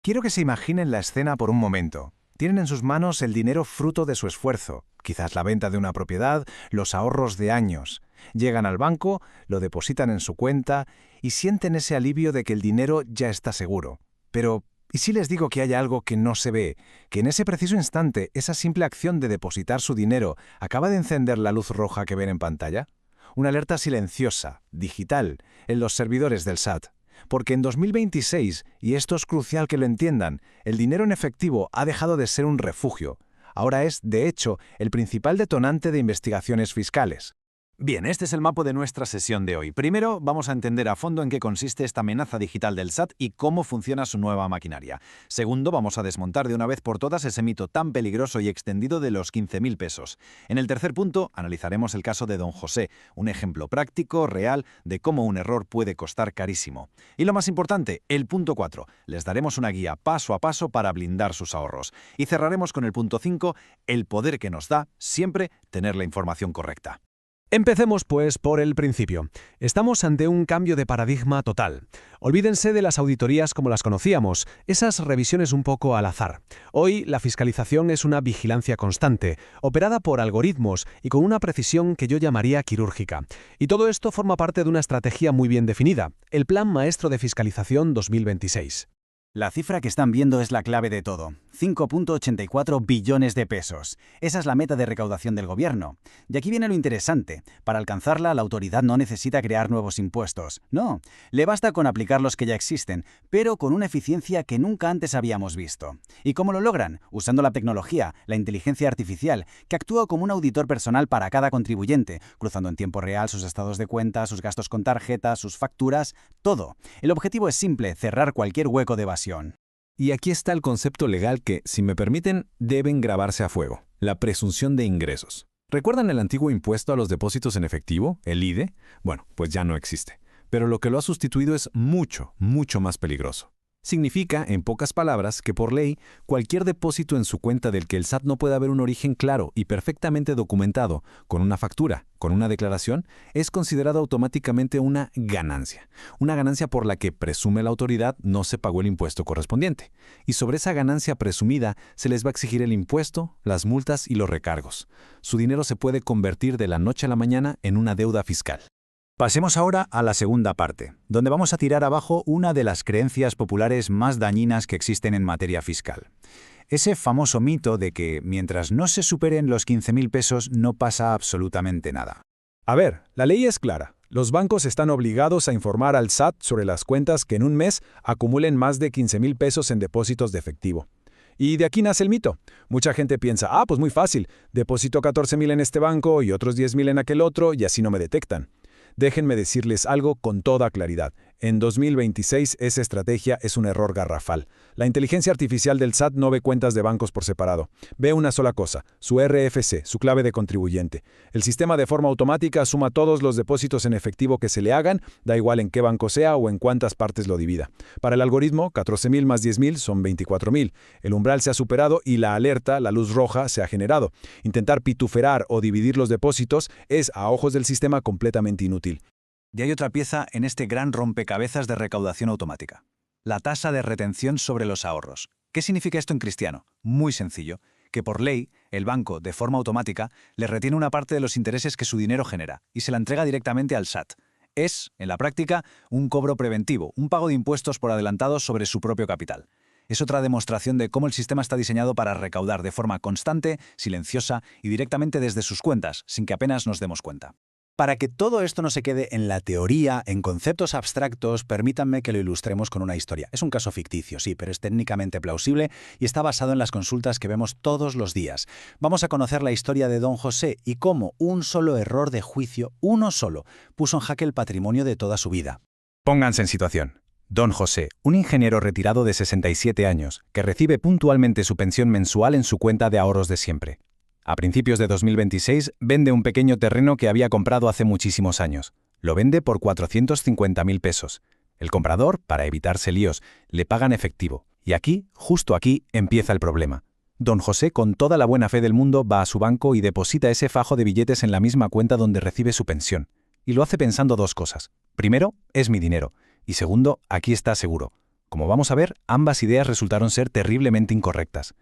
Quiero que se imaginen la escena por un momento. Tienen en sus manos el dinero fruto de su esfuerzo, quizás la venta de una propiedad, los ahorros de años. Llegan al banco, lo depositan en su cuenta y sienten ese alivio de que el dinero ya está seguro. Pero, ¿y si les digo que hay algo que no se ve? Que en ese preciso instante, esa simple acción de depositar su dinero acaba de encender la luz roja que ven en pantalla. Una alerta silenciosa, digital, en los servidores del SAT. Porque en 2026, y esto es crucial que lo entiendan, el dinero en efectivo ha dejado de ser un refugio. Ahora es, de hecho, el principal detonante de investigaciones fiscales. Bien, este es el mapa de nuestra sesión de hoy. Primero, vamos a entender a fondo en qué consiste esta amenaza digital del SAT y cómo funciona su nueva maquinaria. Segundo, vamos a desmontar de una vez por todas ese mito tan peligroso y extendido de los 15.000 pesos. En el tercer punto, analizaremos el caso de Don José, un ejemplo práctico, real, de cómo un error puede costar carísimo. Y lo más importante, el punto 4. Les daremos una guía paso a paso para blindar sus ahorros. Y cerraremos con el punto 5, el poder que nos da siempre tener la información correcta. Empecemos, pues, por el principio. Estamos ante un cambio de paradigma total. Olvídense de las auditorías como las conocíamos, esas revisiones un poco al azar. Hoy, la fiscalización es una vigilancia constante, operada por algoritmos y con una precisión que yo llamaría quirúrgica. Y todo esto forma parte de una estrategia muy bien definida, el Plan Maestro de Fiscalización 2026. La cifra que están viendo es la clave de todo. 5.84 billones de pesos. Esa es la meta de recaudación del gobierno. Y aquí viene lo interesante. Para alcanzarla, la autoridad no necesita crear nuevos impuestos. No, le basta con aplicar los que ya existen, pero con una eficiencia que nunca antes habíamos visto. ¿Y cómo lo logran? Usando la tecnología, la inteligencia artificial, que actúa como un auditor personal para cada contribuyente, cruzando en tiempo real sus estados de cuenta, sus gastos con tarjetas, sus facturas, todo. El objetivo es simple, cerrar cualquier hueco de evasión. Y aquí está el concepto legal que, si me permiten, deben grabarse a fuego: la presunción de ingresos. ¿Recuerdan el antiguo impuesto a los depósitos en efectivo, el IDE? Bueno, pues ya no existe. Pero lo que lo ha sustituido es mucho, mucho más peligroso. Significa, en pocas palabras, que por ley, cualquier depósito en su cuenta del que el SAT no pueda ver un origen claro y perfectamente documentado, con una factura, con una declaración, es considerado automáticamente una ganancia. Una ganancia por la que, presume la autoridad, no se pagó el impuesto correspondiente. Y sobre esa ganancia presumida se les va a exigir el impuesto, las multas y los recargos. Su dinero se puede convertir de la noche a la mañana en una deuda fiscal. Pasemos ahora a la segunda parte, donde vamos a tirar abajo una de las creencias populares más dañinas que existen en materia fiscal. Ese famoso mito de que mientras no se superen los 15.000 pesos no pasa absolutamente nada. A ver, la ley es clara. Los bancos están obligados a informar al SAT sobre las cuentas que en un mes acumulen más de 15.000 pesos en depósitos de efectivo. Y de aquí nace el mito. Mucha gente piensa, pues muy fácil, deposito 14.000 en este banco y otros 10.000 en aquel otro y así no me detectan. Déjenme decirles algo con toda claridad. En 2026 esa estrategia es un error garrafal. La inteligencia artificial del SAT no ve cuentas de bancos por separado. Ve una sola cosa, su RFC, su clave de contribuyente. El sistema de forma automática suma todos los depósitos en efectivo que se le hagan, da igual en qué banco sea o en cuántas partes lo divida. Para el algoritmo, 14.000 más 10.000 son 24.000. El umbral se ha superado y la alerta, la luz roja, se ha generado. Intentar pituferar o dividir los depósitos es, a ojos del sistema, completamente inútil. Y hay otra pieza en este gran rompecabezas de recaudación automática: la tasa de retención sobre los ahorros. ¿Qué significa esto en cristiano? Muy sencillo, que por ley, el banco, de forma automática, le retiene una parte de los intereses que su dinero genera y se la entrega directamente al SAT. Es, en la práctica, un cobro preventivo, un pago de impuestos por adelantado sobre su propio capital. Es otra demostración de cómo el sistema está diseñado para recaudar de forma constante, silenciosa y directamente desde sus cuentas, sin que apenas nos demos cuenta. Para que todo esto no se quede en la teoría, en conceptos abstractos, permítanme que lo ilustremos con una historia. Es un caso ficticio, sí, pero es técnicamente plausible y está basado en las consultas que vemos todos los días. Vamos a conocer la historia de Don José y cómo un solo error de juicio, uno solo, puso en jaque el patrimonio de toda su vida. Pónganse en situación. Don José, un ingeniero retirado de 67 años, que recibe puntualmente su pensión mensual en su cuenta de ahorros de siempre. A principios de 2026 vende un pequeño terreno que había comprado hace muchísimos años. Lo vende por 450.000 pesos. El comprador, para evitarse líos, le paga en efectivo. Y aquí, justo aquí, empieza el problema. Don José, con toda la buena fe del mundo, va a su banco y deposita ese fajo de billetes en la misma cuenta donde recibe su pensión. Y lo hace pensando dos cosas. Primero, es mi dinero. Y segundo, aquí está seguro. Como vamos a ver, ambas ideas resultaron ser terriblemente incorrectas.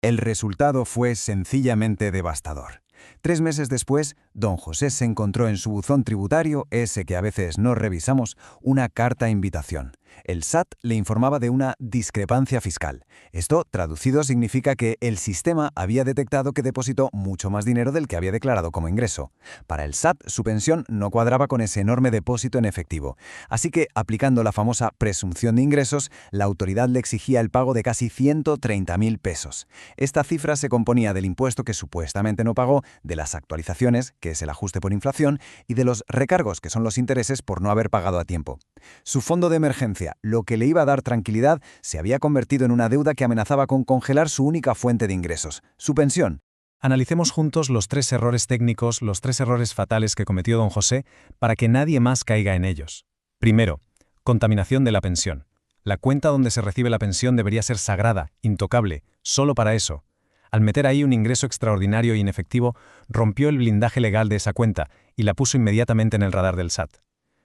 El resultado fue sencillamente devastador. 3 meses después, don José se encontró en su buzón tributario, ese que a veces no revisamos, una carta invitación. El SAT le informaba de una discrepancia fiscal. Esto, traducido, significa que el sistema había detectado que depositó mucho más dinero del que había declarado como ingreso. Para el SAT, su pensión no cuadraba con ese enorme depósito en efectivo. Así que, aplicando la famosa presunción de ingresos, la autoridad le exigía el pago de casi 130.000 pesos. Esta cifra se componía del impuesto que supuestamente no pagó, de las actualizaciones, que es el ajuste por inflación, y de los recargos, que son los intereses por no haber pagado a tiempo. Su fondo de emergencia, lo que le iba a dar tranquilidad, se había convertido en una deuda que amenazaba con congelar su única fuente de ingresos, su pensión. Analicemos juntos los 3 errores técnicos, los 3 errores fatales que cometió don José para que nadie más caiga en ellos. Primero, contaminación de la pensión. La cuenta donde se recibe la pensión debería ser sagrada, intocable, solo para eso. Al meter ahí un ingreso extraordinario e inefectivo, rompió el blindaje legal de esa cuenta y la puso inmediatamente en el radar del SAT.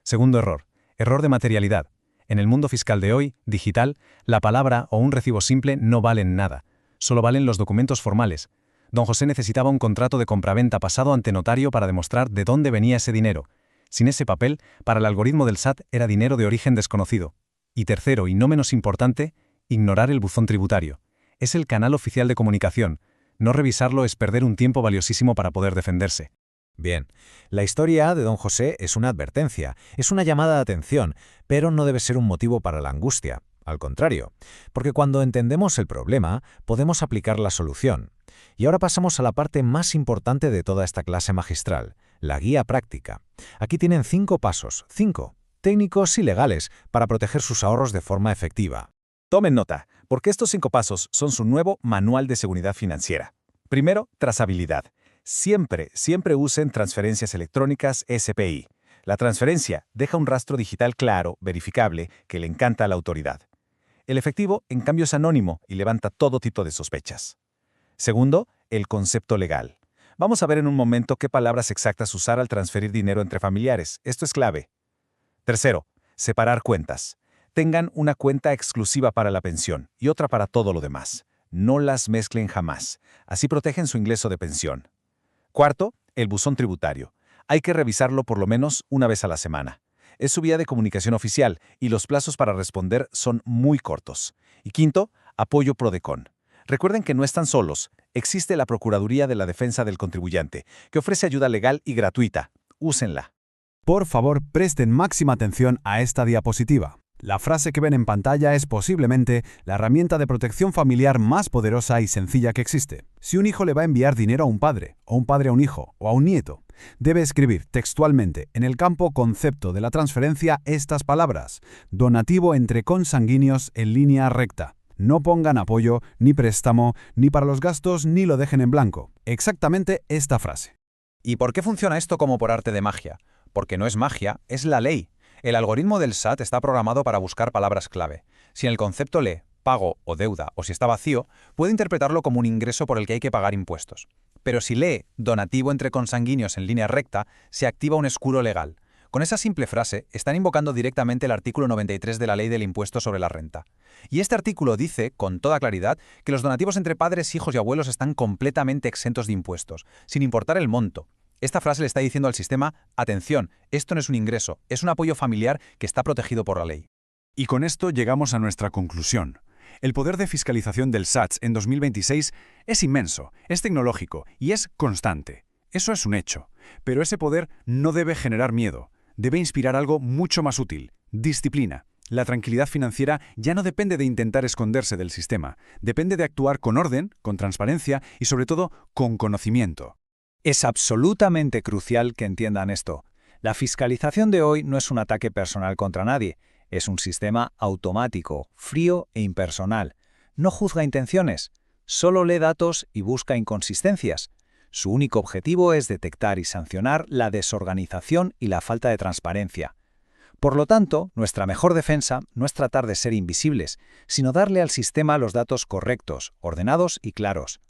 Segundo error, error de materialidad. En el mundo fiscal de hoy, digital, la palabra o un recibo simple no valen nada. Solo valen los documentos formales. Don José necesitaba un contrato de compraventa pasado ante notario para demostrar de dónde venía ese dinero. Sin ese papel, para el algoritmo del SAT era dinero de origen desconocido. Y tercero, y no menos importante, ignorar el buzón tributario. Es el canal oficial de comunicación. No revisarlo es perder un tiempo valiosísimo para poder defenderse. Bien, la historia de don José es una advertencia, es una llamada de atención, pero no debe ser un motivo para la angustia. Al contrario, porque cuando entendemos el problema, podemos aplicar la solución. Y ahora pasamos a la parte más importante de toda esta clase magistral, la guía práctica. Aquí tienen 5 pasos, 5, técnicos y legales, para proteger sus ahorros de forma efectiva. Tomen nota, porque estos 5 pasos son su nuevo manual de seguridad financiera. Primero, trazabilidad. Siempre usen transferencias electrónicas SPI. La transferencia deja un rastro digital claro, verificable, que le encanta a la autoridad. El efectivo, en cambio, es anónimo y levanta todo tipo de sospechas. Segundo, el concepto legal. Vamos a ver en un momento qué palabras exactas usar al transferir dinero entre familiares. Esto es clave. Tercero, separar cuentas. Tengan una cuenta exclusiva para la pensión y otra para todo lo demás. No las mezclen jamás. Así protegen su ingreso de pensión. Cuarto, el buzón tributario. Hay que revisarlo por lo menos una vez a la semana. Es su vía de comunicación oficial y los plazos para responder son muy cortos. Y quinto, apoyo Prodecon. Recuerden que no están solos. Existe la Procuraduría de la Defensa del Contribuyente, que ofrece ayuda legal y gratuita. Úsenla. Por favor, presten máxima atención a esta diapositiva. La frase que ven en pantalla es posiblemente la herramienta de protección familiar más poderosa y sencilla que existe. Si un hijo le va a enviar dinero a un padre, o un padre a un hijo, o a un nieto, debe escribir textualmente en el campo concepto de la transferencia estas palabras: donativo entre consanguíneos en línea recta. No pongan apoyo, ni préstamo, ni para los gastos, ni lo dejen en blanco. Exactamente esta frase. ¿Y por qué funciona esto como por arte de magia? Porque no es magia, es la ley. El algoritmo del SAT está programado para buscar palabras clave. Si en el concepto lee pago o deuda, o si está vacío, puede interpretarlo como un ingreso por el que hay que pagar impuestos. Pero si lee donativo entre consanguíneos en línea recta, se activa un escudo legal. Con esa simple frase, están invocando directamente el artículo 93 de la Ley del Impuesto sobre la Renta. Y este artículo dice, con toda claridad, que los donativos entre padres, hijos y abuelos están completamente exentos de impuestos, sin importar el monto. Esta frase le está diciendo al sistema: atención, esto no es un ingreso, es un apoyo familiar que está protegido por la ley. Y con esto llegamos a nuestra conclusión. El poder de fiscalización del SAT en 2026 es inmenso, es tecnológico y es constante. Eso es un hecho. Pero ese poder no debe generar miedo. Debe inspirar algo mucho más útil: disciplina. La tranquilidad financiera ya no depende de intentar esconderse del sistema. Depende de actuar con orden, con transparencia y sobre todo con conocimiento. Es absolutamente crucial que entiendan esto. La fiscalización de hoy no es un ataque personal contra nadie, es un sistema automático, frío e impersonal. No juzga intenciones, solo lee datos y busca inconsistencias. Su único objetivo es detectar y sancionar la desorganización y la falta de transparencia. Por lo tanto, nuestra mejor defensa no es tratar de ser invisibles, sino darle al sistema los datos correctos, ordenados y claros.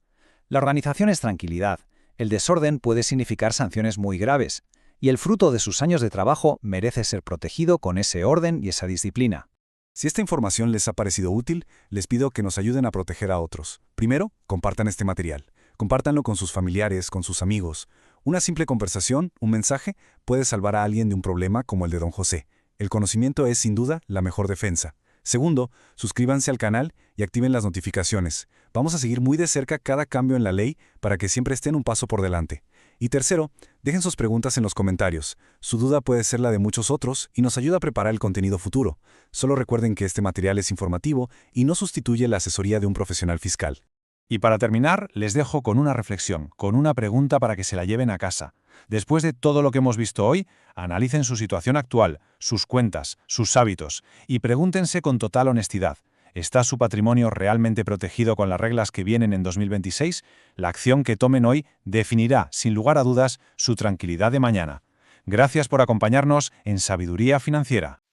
La organización es tranquilidad. El desorden puede significar sanciones muy graves, y el fruto de sus años de trabajo merece ser protegido con ese orden y esa disciplina. Si esta información les ha parecido útil, les pido que nos ayuden a proteger a otros. Primero, compartan este material. Compártanlo con sus familiares, con sus amigos. Una simple conversación, un mensaje, puede salvar a alguien de un problema como el de don José. El conocimiento es, sin duda, la mejor defensa. Segundo, suscríbanse al canal y activen las notificaciones. Vamos a seguir muy de cerca cada cambio en la ley para que siempre estén un paso por delante. Y tercero, dejen sus preguntas en los comentarios. Su duda puede ser la de muchos otros y nos ayuda a preparar el contenido futuro. Solo recuerden que este material es informativo y no sustituye la asesoría de un profesional fiscal. Y para terminar, les dejo con una reflexión, con una pregunta para que se la lleven a casa. Después de todo lo que hemos visto hoy, analicen su situación actual, sus cuentas, sus hábitos, y pregúntense con total honestidad, ¿está su patrimonio realmente protegido con las reglas que vienen en 2026? La acción que tomen hoy definirá, sin lugar a dudas, su tranquilidad de mañana. Gracias por acompañarnos en Sabiduría Financiera.